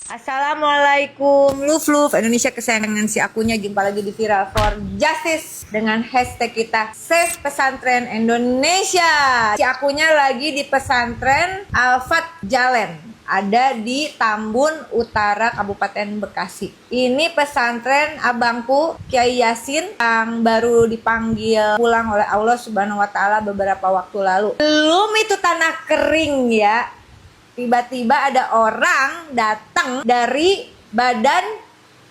Assalamualaikum Luf Indonesia kesayangan si akunya. Jumpa lagi di Viral for Justice dengan hashtag kita Save Pesantren Indonesia. Si akunya lagi di pesantren Al-Fat Jalen, ada di Tambun Utara, Kabupaten Bekasi. Ini pesantren abangku Kiai Yasin yang baru dipanggil pulang oleh Allah Subhanahu wa Ta'ala beberapa waktu lalu. Belum itu tanah kering ya, tiba-tiba ada orang datang dari Badan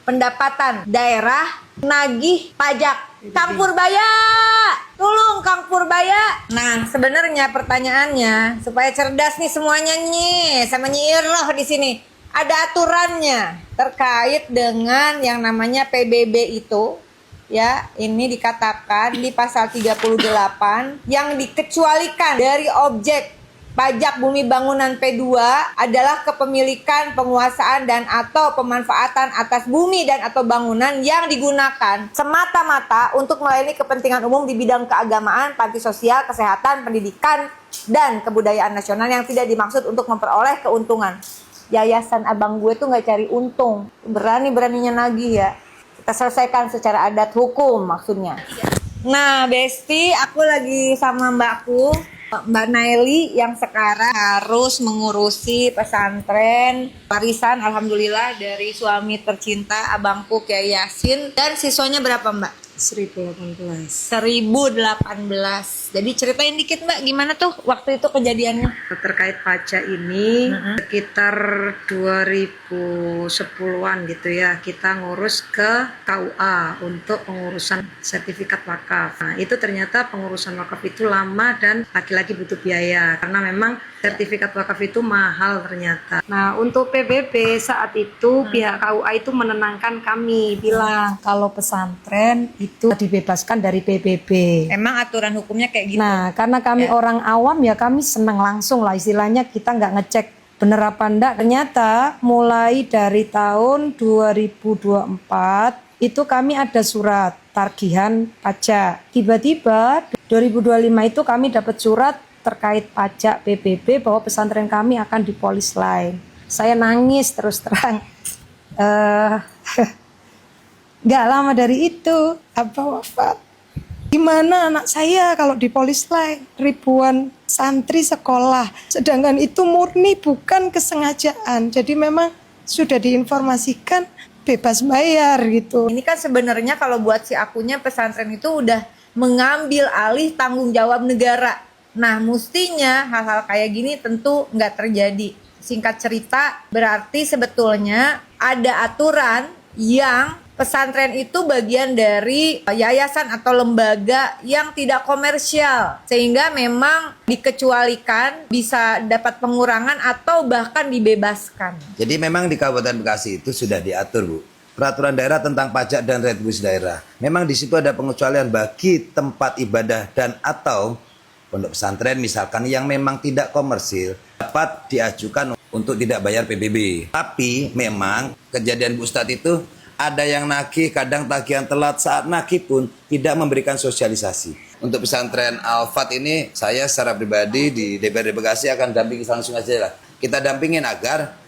Pendapatan Daerah nagih pajak. Kang Purbaya, tolong Kang Purbaya. Nah, sebenarnya pertanyaannya supaya cerdas nih semuanya nih sama Nyi Iroh di sini. Ada aturannya terkait dengan yang namanya PBB itu. Ya, ini dikatakan di pasal 38 yang dikecualikan dari objek pajak bumi bangunan P2 adalah kepemilikan, penguasaan, dan atau pemanfaatan atas bumi dan atau bangunan yang digunakan semata-mata untuk melayani kepentingan umum di bidang keagamaan, panti sosial, kesehatan, pendidikan, dan kebudayaan nasional yang tidak dimaksud untuk memperoleh keuntungan. Yayasan abang gue tuh nggak cari untung, berani-beraninya nagih ya. Kita selesaikan secara adat hukum maksudnya. Nah, Besti, aku lagi sama mbakku Mbak Naili yang sekarang harus mengurusi pesantren warisan alhamdulillah dari suami tercinta abangku Kiai Yasin. Dan siswanya berapa Mbak? 1018. 1018. Jadi ceritain dikit Mbak, gimana tuh waktu itu kejadiannya? Terkait pajak ini sekitar 2010-an gitu ya, kita ngurus ke KUA untuk pengurusan sertifikat wakaf. Nah, itu ternyata pengurusan wakaf itu lama dan lagi-lagi butuh biaya karena memang sertifikat wakaf itu mahal ternyata. Nah, untuk PBB saat itu pihak KUA itu menenangkan kami, bilang kalau pesantren itu dibebaskan dari PBB. Emang aturan hukumnya kayak gitu? Nah, karena kami orang awam ya kami senang langsung lah, istilahnya kita nggak ngecek bener apa enggak. Ternyata mulai dari tahun 2024 itu kami ada surat tagihan pajak. Tiba-tiba 2025 itu kami dapat surat terkait pajak PBB bahwa pesantren kami akan dipolis lain. Saya nangis terus terang. Gak lama dari itu abah wafat. Gimana anak saya kalau dipolis lain? Ribuan santri sekolah. Sedangkan itu murni bukan kesengajaan. Jadi memang sudah diinformasikan bebas bayar gitu. Ini kan sebenarnya kalau buat si akunya pesantren itu udah mengambil alih tanggung jawab negara. Nah, mestinya hal-hal kayak gini tentu nggak terjadi. Singkat cerita, berarti sebetulnya ada aturan yang pesantren itu bagian dari yayasan atau lembaga yang tidak komersial, sehingga memang dikecualikan, bisa dapat pengurangan atau bahkan dibebaskan. Jadi memang di Kabupaten Bekasi itu sudah diatur, Bu, peraturan daerah tentang pajak dan retribusi daerah. Memang di situ ada pengecualian bagi tempat ibadah dan atau pondok pesantren misalkan yang memang tidak komersil dapat diajukan untuk tidak bayar PBB. Tapi memang kejadian Bu Ustadz itu ada yang nagih, kadang tagihan telat, saat nagih pun tidak memberikan sosialisasi. Untuk pesantren Al-Fat ini, saya secara pribadi di DPRD Bekasi akan dampingi langsung aja lah. Kita dampingin agar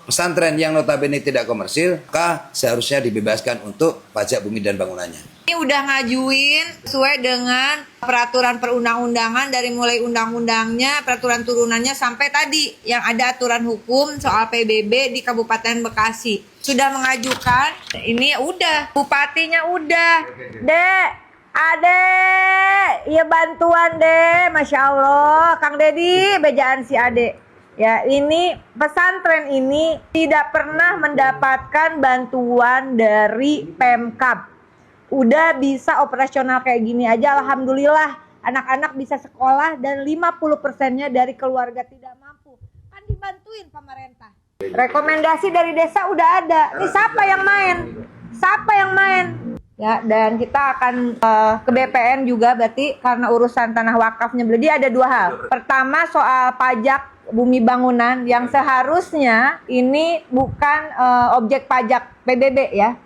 pesantren yang notabene tidak komersil, maka seharusnya dibebaskan untuk pajak bumi dan bangunannya. Ini udah ngajuin sesuai dengan peraturan perundang-undangan dari mulai undang-undangnya, peraturan turunannya sampai tadi yang ada aturan hukum soal PBB di Kabupaten Bekasi. Sudah mengajukan, ini udah, bupatinya udah. Dek, Ade, ya bantuan deh, Masya Allah. Kang Dedi, bejaan si Ade. Ya, ini pesantren ini tidak pernah mendapatkan bantuan dari Pemkab. Udah bisa operasional kayak gini aja, alhamdulillah. Anak-anak bisa sekolah dan 50%-nya dari keluarga tidak mampu. Kan dibantuin pemerintah. Rekomendasi dari desa udah ada. Ini siapa yang main? Siapa yang main? Ya, dan kita akan ke BPN juga berarti karena urusan tanah wakafnya. Jadi ada dua hal. Pertama soal pajak bumi bangunan yang seharusnya ini bukan objek pajak PBB ya.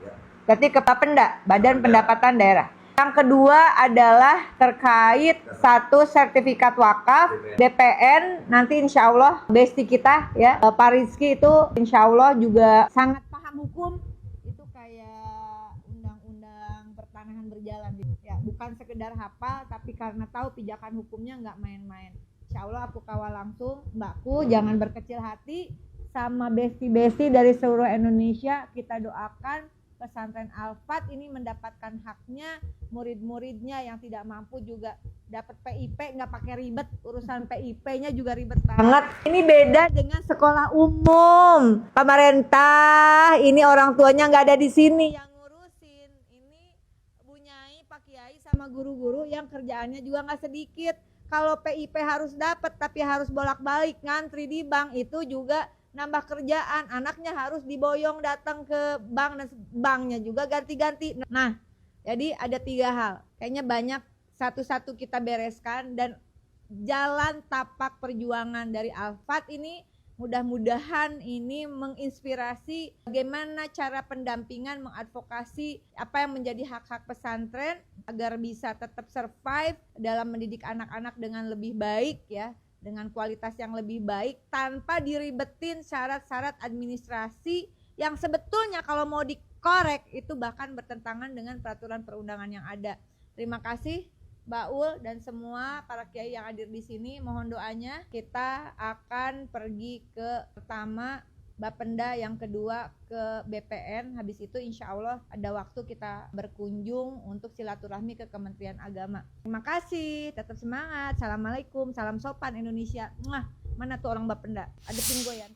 Berarti ke Bapenda, Badan Pendapatan Daerah. Yang kedua adalah terkait satu sertifikat wakaf BPN. Nanti insya Allah besti kita ya Pak Rizky itu insya Allah juga sangat paham hukum. Itu kayak undang-undang pertanahan berjalan ya, bukan sekedar hafal tapi karena tahu pijakan hukumnya nggak main-main. Insya Allah aku kawal langsung Mbakku, jangan berkecil hati. Sama besti-besti dari seluruh Indonesia kita doakan pesantren Al-Fat ini mendapatkan haknya, murid-muridnya yang tidak mampu juga dapat PIP, nggak pakai ribet, urusan PIP-nya juga ribet banget. Ini beda dengan sekolah umum pemerintah, ini orang tuanya nggak ada di sini yang ngurusin. Ini Bu Nyai, Pak Kiai sama guru-guru yang kerjaannya juga nggak sedikit. Kalau PIP harus dapat tapi harus bolak-balik ngantri di bank, itu juga nambah kerjaan, anaknya harus diboyong datang ke bank dan banknya juga ganti-ganti. Nah, jadi ada 3 hal. Kayaknya banyak, satu-satu kita bereskan dan jalan tapak perjuangan dari Al-Fat ini mudah-mudahan ini menginspirasi bagaimana cara pendampingan, mengadvokasi apa yang menjadi hak-hak pesantren agar bisa tetap survive dalam mendidik anak-anak dengan lebih baik ya, dengan kualitas yang lebih baik tanpa diribetin syarat-syarat administrasi yang sebetulnya kalau mau dikorek itu bahkan bertentangan dengan peraturan perundangan yang ada. Terima kasih Mbak Ul dan semua para kiai yang hadir di sini. Mohon doanya. Kita akan pergi ke pertama Bapenda, yang kedua ke BPN. Habis itu insya Allah ada waktu kita berkunjung untuk silaturahmi ke Kementerian Agama. Terima kasih, tetap semangat. Assalamualaikum, salam sopan Indonesia. Mana tuh orang Bapenda? Ada pinggoyan.